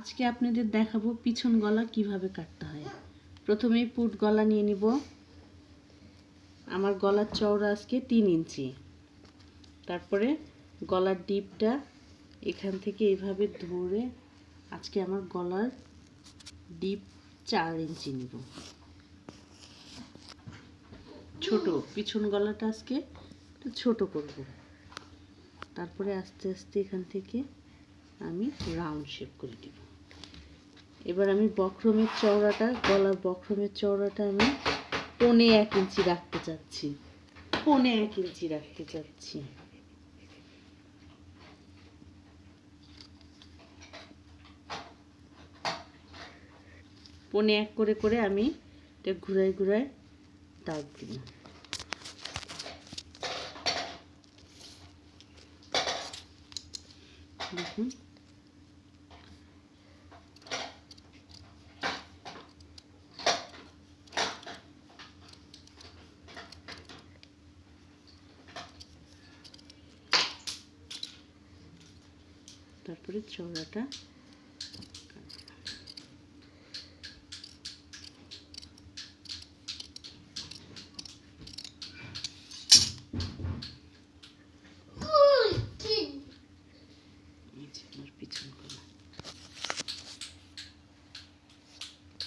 আজকে আপনাদের দেখাবো পিছন গলা কিভাবে কাটতে হয়। প্রথমেই পুট গলা নিয়ে নিব। আমার গলার চওড়া আজকে 3 ইঞ্চি। তারপরে গলার ডিপটা এখান থেকে এইভাবে ধরে আজকে আমার গলার ডিপ 4 ইঞ্চি নিব। ছোট পিছন গলাটা আজকে একটু ছোট করব। তারপরে আস্তে আস্তে এখান থেকে আমি রাউন্ড শেপ করে দিব। এবার আমি বক্রমের চওড়াটা, গলার বক্রমের চওড়াটা আমি 1.25 ইঞ্চি রাখতে চাচ্ছি। 1.25 ইঞ্চি রাখতে চাচ্ছি। পৌনে 1 করে করে আমি এটা ঘুরাই ঘুরাই দাগ দিব। দেখুন তারপরে চওড়াটা